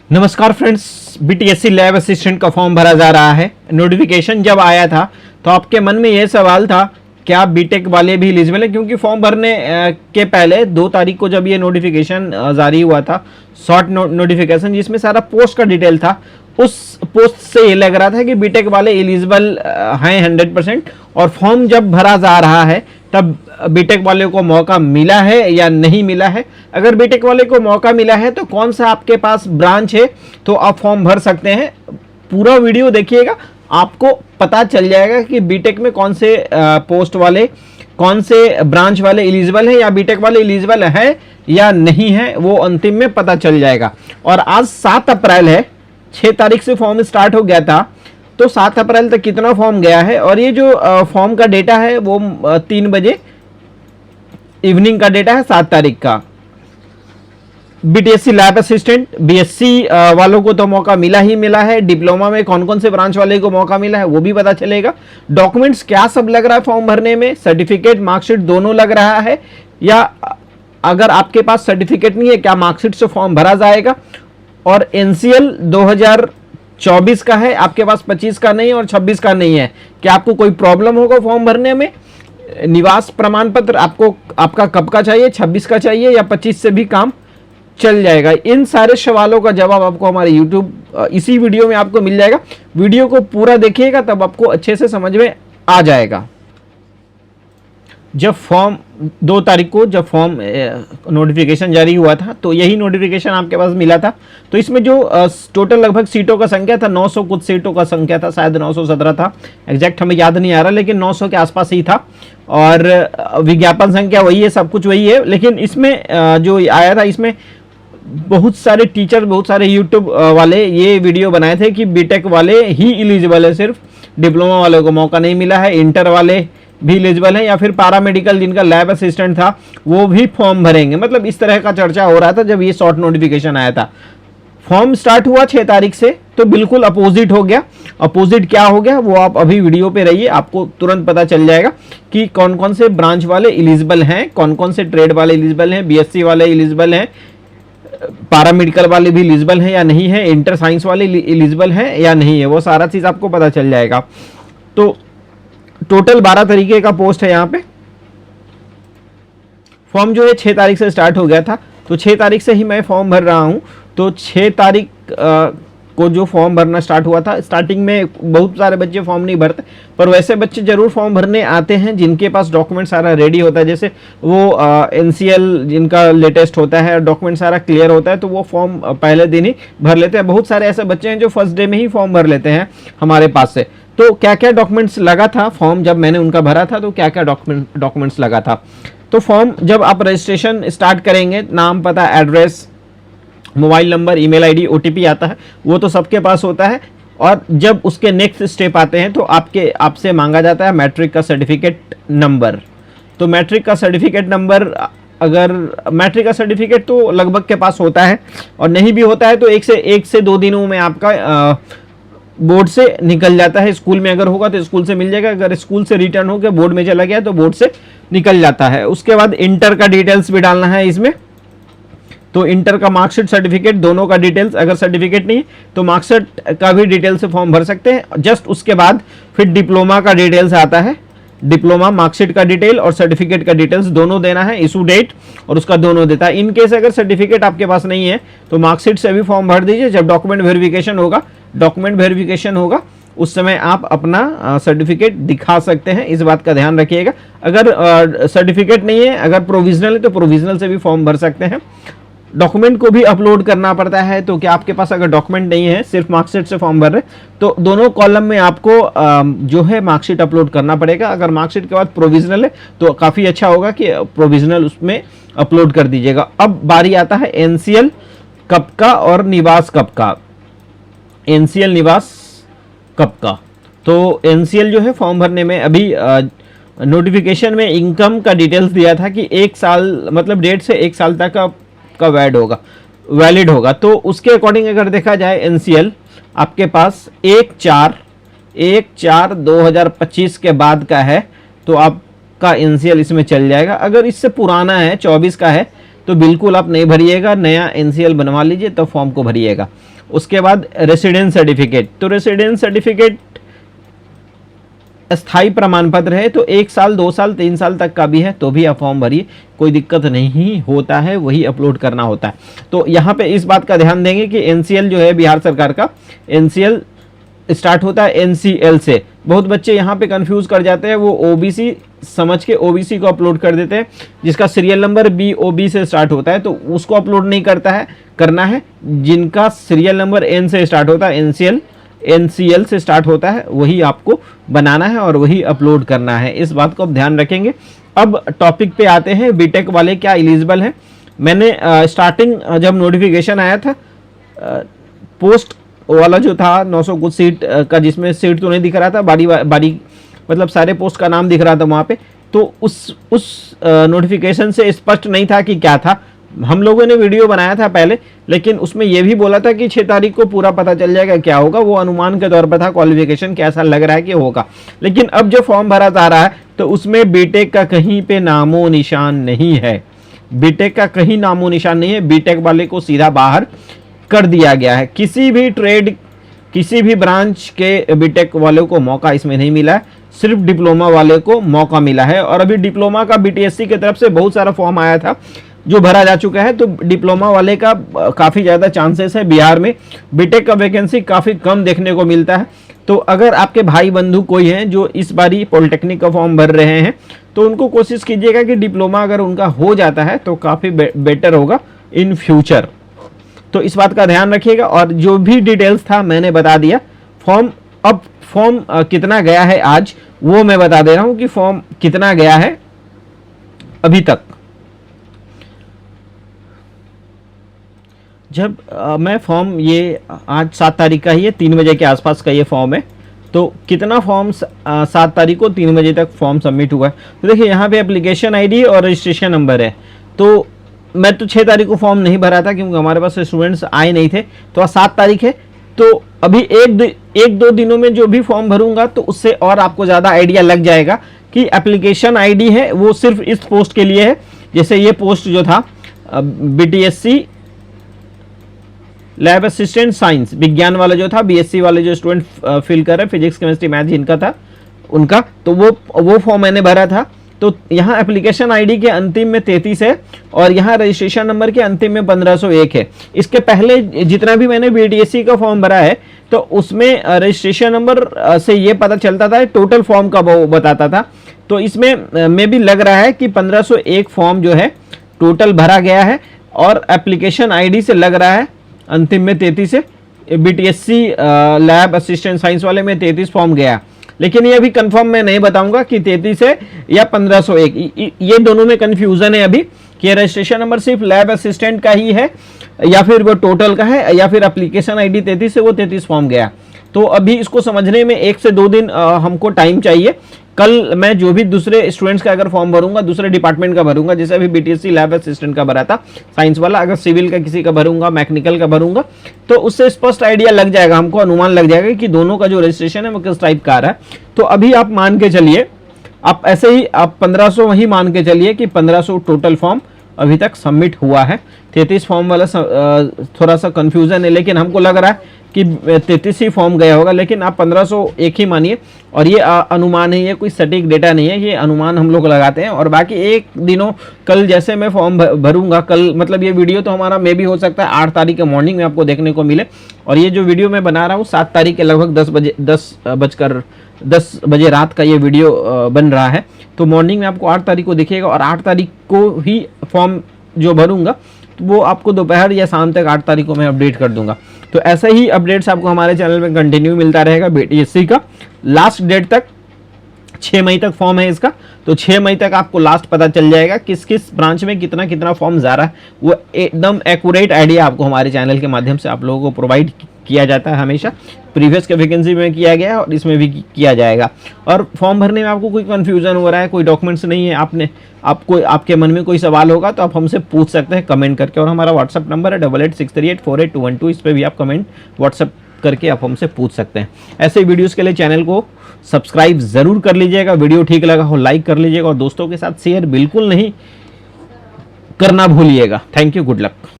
नमस्कार friends, BTSC lab assistant का form भरा जा रहा है। नोटिफिकेशन जब आया था तो आपके मन में यह सवाल था क्या बीटेक वाले भी एलिजिबल है, क्योंकि फॉर्म भरने के पहले 2 तारीख को जब ये नोटिफिकेशन जारी हुआ था, शॉर्ट नोटिफिकेशन जिसमें सारा पोस्ट का डिटेल था, उस पोस्ट से ये लग रहा था कि बीटेक वाले एलिजिबल हैं 100%। और फॉर्म जब भरा जा रहा है तब बीटेक वाले को मौका मिला है या नहीं मिला है। अगर बीटेक वाले को मौका मिला है तो कौन सा आपके पास ब्रांच है तो आप फॉर्म भर सकते हैं। पूरा वीडियो देखिएगा, आपको पता चल जाएगा कि बीटेक में कौन से पोस्ट वाले, कौन से ब्रांच वाले एलिजिबल है या बीटेक वाले एलिजिबल है या नहीं है, वो अंतिम में पता चल जाएगा। और आज 7 अप्रैल है, 6 तारीख से फॉर्म स्टार्ट हो गया था, तो 7 अप्रैल तक कितना फॉर्म गया है। और ये जो फॉर्म का डेटा है वो 3 बजे इवनिंग का डेटा है 7 तारीख का। बीटीएससी लैब असिस्टेंट बीएससी वालों को तो मौका मिला ही मिला है। डिप्लोमा में कौन कौन से ब्रांच वाले को मौका मिला है वो भी पता चलेगा। डॉक्यूमेंट्स क्या सब लग रहा है फॉर्म भरने में, सर्टिफिकेट मार्कशीट दोनों लग रहा है, या अगर आपके पास सर्टिफिकेट नहीं है क्या मार्कशीट से फॉर्म भरा जाएगा। और एनसीएल 2024 का है, आपके पास 25 का नहीं और 26 का नहीं है, क्या आपको कोई प्रॉब्लम होगा फॉर्म भरने में। निवास प्रमाण पत्र आपको आपका कब का चाहिए, 26 का चाहिए या 25 से भी काम चल जाएगा। इन सारे सवालों का जवाब आपको हमारे YouTube इसी वीडियो में आपको मिल जाएगा। वीडियो को पूरा देखिएगा तब आपको अच्छे से समझ में आ जाएगा। जब फॉर्म 2 तारीख को जब फॉर्म नोटिफिकेशन जारी हुआ था तो यही नोटिफिकेशन आपके पास मिला था। तो इसमें जो टोटल लगभग सीटों का संख्या था 900 कुछ सीटों का संख्या था, शायद 917 था, एग्जैक्ट हमें याद नहीं आ रहा, लेकिन 900 के आसपास ही था। और विज्ञापन संख्या वही है, सब कुछ वही है। लेकिन इसमें जो आया था, इसमें बहुत सारे टीचर, बहुत सारे यूट्यूब वाले ये वीडियो बनाए थे कि बीटेक वाले ही एलिजिबल है, सिर्फ डिप्लोमा वालों को मौका नहीं मिला है, इंटर वाले भी एलिजिबल है, या फिर पैरामेडिकल जिनका लैब असिस्टेंट था वो भी फॉर्म भरेंगे। मतलब इस तरह का चर्चा हो रहा था जब ये शॉर्ट नोटिफिकेशन आया था। फॉर्म स्टार्ट हुआ 6 तारीख से तो बिल्कुल अपोजिट हो गया। अपोजिट क्या हो गया वो आप अभी वीडियो पे रहिए, आपको तुरंत पता चल जाएगा कि कौन कौन से ब्रांच वाले एलिजिबल हैं, कौन कौन से ट्रेड वाले एलिजिबल हैं, बीएससी वाले एलिजिबल हैं, पैरामेडिकल वाले भी एलिजिबल हैं या नहीं है, इंटर साइंस वाले एलिजिबल हैं या नहीं है, वो सारा चीज आपको पता चल जाएगा। तो टोटल 12 तरीके का पोस्ट है यहाँ पे। फॉर्म जो है 6 तारीख से स्टार्ट हो गया था, तो 6 तारीख से ही मैं फॉर्म भर रहा हूँ। तो 6 तारीख को जो फॉर्म भरना स्टार्ट हुआ था, स्टार्टिंग में बहुत सारे बच्चे फॉर्म नहीं भरते, पर वैसे बच्चे जरूर फॉर्म भरने आते हैं जिनके पास डॉक्यूमेंट सारा रेडी होता है। जैसे वो एनसीएल जिनका लेटेस्ट होता है, डॉक्यूमेंट सारा क्लियर होता है, तो वो फॉर्म पहले दिन ही भर लेते हैं। बहुत सारे ऐसे बच्चे हैं जो फर्स्ट डे में ही फॉर्म भर लेते हैं हमारे पास से। तो क्या क्या डॉक्यूमेंट्स लगा था फॉर्म जब मैंने उनका भरा था, तो क्या क्या डॉक्यूमेंट्स लगा था। तो फॉर्म जब आप रजिस्ट्रेशन स्टार्ट करेंगे, नाम, पता, address, mobile number, email ID, OTP आता है, वो तो सबके पास होता है। और जब उसके नेक्स्ट स्टेप आते हैं तो आपसे मांगा जाता है मैट्रिक का सर्टिफिकेट नंबर। तो मैट्रिक का सर्टिफिकेट नंबर, अगर मैट्रिक का सर्टिफिकेट तो लगभग के पास होता है, और नहीं भी होता है तो 1 से 2 दिनों में आपका बोर्ड से निकल जाता है। स्कूल में अगर होगा तो स्कूल से मिल जाएगा, अगर स्कूल से रिटर्न होकर बोर्ड में चला गया तो बोर्ड से निकल जाता है। उसके बाद इंटर का डिटेल्स भी डालना है इसमें, तो इंटर का मार्कशीट, सर्टिफिकेट दोनों का डिटेल्स, अगर सर्टिफिकेट नहीं तो मार्कशीट का भी डिटेल से फॉर्म भर सकते हैं। जस्ट उसके बाद फिर डिप्लोमा का डिटेल्स आता है, डिप्लोमा मार्कशीट का डिटेल और सर्टिफिकेट का डिटेल्स दोनों देना है, इशू डेट और उसका दोनों देता है। इन केस अगर सर्टिफिकेट आपके पास नहीं है तो मार्कशीट से भी फॉर्म भर दीजिए। जब डॉक्यूमेंट वेरिफिकेशन होगा उस समय आप अपना सर्टिफिकेट दिखा सकते हैं, इस बात का ध्यान रखिएगा। अगर सर्टिफिकेट नहीं है, अगर प्रोविजनल है तो प्रोविजनल से भी फॉर्म भर सकते हैं। डॉक्यूमेंट को भी अपलोड करना पड़ता है, तो क्या आपके पास अगर डॉक्यूमेंट नहीं है, सिर्फ मार्कशीट से फॉर्म भर रहे, तो दोनों कॉलम में आपको जो है मार्कशीट अपलोड करना पड़ेगा। अगर मार्कशीट के बाद प्रोविजनल है तो काफ़ी अच्छा होगा कि प्रोविजनल उसमें अपलोड कर दीजिएगा। अब बारी आता है एनसीएल कब का और निवास कब का। एनसीएल निवास कब का, तो एनसीएल जो है फॉर्म भरने में अभी नोटिफिकेशन में इनकम का डिटेल्स दिया था कि 1 साल, मतलब 1.5 से 1 साल तक का वैलिड होगा। तो उसके अकॉर्डिंग अगर देखा जाए एनसीएल आपके पास 1/4/2025 के बाद का है तो आपका एनसीएल इसमें चल जाएगा। अगर इससे पुराना है, 24 का है, तो बिल्कुल आप नहीं भरिएगा, नया एनसीएल बनवा लीजिए तब फॉर्म को भरिएगा। उसके बाद रेसिडेंस सर्टिफिकेट। तो रेसिडेंस सर्टिफिकेट स्थायी प्रमाण पत्र है, तो 1 साल 2 साल 3 साल तक का भी है तो भी आप फॉर्म भरिए, कोई दिक्कत नहीं होता है, वही अपलोड करना होता है। तो यहाँ पे इस बात का ध्यान देंगे कि एनसीएल जो है बिहार सरकार का, एनसीएल स्टार्ट होता है एनसीएल से। बहुत बच्चे यहाँ पे कंफ्यूज कर जाते हैं, वो ओबीसी समझ के ओबीसी को अपलोड कर देते हैं, जिसका सीरियल नंबर BOB से स्टार्ट होता है तो उसको अपलोड नहीं करना है। जिनका सीरियल नंबर N से स्टार्ट होता है, NCL से स्टार्ट होता है, वही आपको बनाना है और वही अपलोड करना है। इस बात को आप ध्यान रखेंगे। अब टॉपिक पे आते हैं, बीटेक वाले क्या एलिजिबल हैं। मैंने स्टार्टिंग जब नोटिफिकेशन आया था, पोस्ट वाला जो था 900 कुछ सीट का, जिसमें सीट तो नहीं दिख रहा था, बारी मतलब सारे पोस्ट का नाम दिख रहा था वहाँ पे, तो उस नोटिफिकेशन से स्पष्ट नहीं था कि क्या था। हम लोगों ने वीडियो बनाया था पहले, लेकिन उसमें यह भी बोला था कि 6 तारीख को पूरा पता चल जाएगा क्या होगा, वो अनुमान के तौर पर था, क्वालिफिकेशन कैसा लग रहा है कि होगा। लेकिन अब जो फॉर्म भरा जा रहा है तो उसमें बीटेक का कहीं पे नामो निशान नहीं है, बीटेक का कहीं नामो निशान नहीं है। बीटेक वाले को सीधा बाहर कर दिया गया है। किसी भी ट्रेड, किसी भी ब्रांच के बीटेक वालों को मौका इसमें नहीं मिला है, सिर्फ डिप्लोमा वाले को मौका मिला है। और अभी डिप्लोमा का BTSC की तरफ से बहुत सारा फॉर्म आया था जो भरा जा चुका है, तो डिप्लोमा वाले का काफ़ी ज़्यादा चांसेस है। बिहार में बीटेक का वैकेंसी काफ़ी कम देखने को मिलता है। तो अगर आपके भाई बंधु कोई हैं जो इस बारी पॉलिटेक्निक का फॉर्म भर रहे हैं, तो उनको कोशिश कीजिएगा कि डिप्लोमा अगर उनका हो जाता है तो काफ़ी बेटर होगा इन फ्यूचर। तो इस बात का ध्यान रखिएगा। और जो भी डिटेल्स था मैंने बता दिया। फॉर्म कितना गया है आज, वो मैं बता दे रहा हूं कि फॉर्म कितना गया है अभी तक। जब मैं फॉर्म, ये आज 7 तारीख का ही है, 3 बजे के आसपास का ये फॉर्म है। तो कितना फॉर्म 7 तारीख को 3 बजे तक फॉर्म सबमिट हुआ है। तो देखिए यहाँ पे एप्लीकेशन आईडी और रजिस्ट्रेशन नंबर है। तो मैं तो 6 तारीख को फॉर्म नहीं भरा था क्योंकि हमारे पास स्टूडेंट्स आए नहीं थे। तो आज 7 तारीख है, तो अभी एक दो दिनों में जो भी फॉर्म भरूंगा तो उससे और आपको ज़्यादा आइडिया लग जाएगा कि एप्लीकेशन आईडी है वो सिर्फ इस पोस्ट के लिए है। जैसे ये पोस्ट जो था BTSC लैब असिस्टेंट साइंस, विज्ञान वाला जो था, BSc वाले जो स्टूडेंट फिल कर रहे हैं, फिजिक्स केमिस्ट्री मैथ जिनका था उनका, तो वो फॉर्म मैंने भरा था। तो यहाँ एप्लीकेशन आईडी के अंतिम में 33 है और यहाँ रजिस्ट्रेशन नंबर के अंतिम में 1501 है। इसके पहले जितना भी मैंने BTSC का फॉर्म भरा है तो उसमें रजिस्ट्रेशन नंबर से ये पता चलता था, टोटल फॉर्म का वो बताता था। तो इसमें में भी लग रहा है कि 1501 फॉर्म जो है टोटल भरा गया है और एप्लीकेशन आईडी से लग रहा है अंतिम में 33 है। BTSC लैब असिस्टेंट साइंस वाले में 33 फॉर्म गया, लेकिन ये अभी कंफर्म मैं नहीं बताऊंगा कि 33 है या 1501। ये दोनों में कंफ्यूजन है अभी कि रजिस्ट्रेशन नंबर सिर्फ लैब असिस्टेंट का ही है या फिर वो टोटल का है या फिर एप्लीकेशन आईडी 33 है वो 33 फॉर्म गया। तो अभी इसको समझने में 1 से 2 दिन हमको टाइम चाहिए। कल मैं जो भी दूसरे स्टूडेंट्स का अगर फॉर्म भरूंगा, दूसरे डिपार्टमेंट का भरूंगा, जैसे अभी BTSC लैब असिस्टेंट का भरा था साइंस वाला, अगर सिविल का किसी का भरूंगा, मैकेनिकल का भरूंगा, तो उससे स्पष्ट आइडिया लग जाएगा, हमको अनुमान लग जाएगा कि दोनों का जो रजिस्ट्रेशन है वो किस टाइप का आ रहा है। तो अभी आप मान के चलिए, आप ऐसे ही आप 1500 वही मान के चलिए कि 1500 टोटल फॉर्म अभी तक सबमिट हुआ है। 33 फॉर्म वाला थोड़ा सा कंफ्यूजन है, लेकिन हमको लग रहा है कि 33 ही फॉर्म गया होगा, लेकिन आप 1501 ही मानिए। और ये अनुमान है, ये कोई सटीक डेटा नहीं है, ये अनुमान हम लोग लगाते हैं। और बाकी एक दिनों, कल जैसे मैं फॉर्म भरूंगा, कल मतलब ये वीडियो तो हमारा मे भी हो सकता है 8 तारीख के मॉर्निंग में आपको देखने को मिले, और ये जो वीडियो मैं बना रहा हूँ 7 तारीख के लगभग 10 बजे रात का ये वीडियो बन रहा है। तो मॉर्निंग में आपको 8 तारीख को दिखेगा और 8 तारीख को ही फॉर्म जो भरूंगा तो वो आपको दोपहर या शाम तक 8 तारीख को मैं अपडेट कर दूंगा। तो ऐसे ही अपडेट्स आपको हमारे चैनल में कंटिन्यू मिलता रहेगा। BTSC का लास्ट डेट तक 6 मई तक फॉर्म है इसका, तो 6 मई तक आपको लास्ट पता चल जाएगा किस किस ब्रांच में कितना कितना फॉर्म जा रहा है। वो एकदम एक्यूरेट आइडिया आपको हमारे चैनल के माध्यम से आप लोगों को प्रोवाइड किया जाता है, हमेशा प्रीवियस के वैकेंसी में किया गया है और इसमें भी किया जाएगा। और फॉर्म भरने में आपको कोई कंफ्यूजन हो रहा है, कोई डॉक्यूमेंट्स नहीं है, आपके मन में कोई सवाल होगा तो आप हमसे पूछ सकते हैं कमेंट करके। और हमारा व्हाट्सअप नंबर है 8863848212, इस पर भी आप कमेंट व्हाट्सअप करके आप हमसे पूछ सकते हैं। ऐसे वीडियोस के लिए चैनल को सब्सक्राइब जरूर कर लीजिएगा, वीडियो ठीक लगा हो लाइक कर लीजिएगा और दोस्तों के साथ शेयर बिल्कुल नहीं करना भूलिएगा। Thank you, good luck.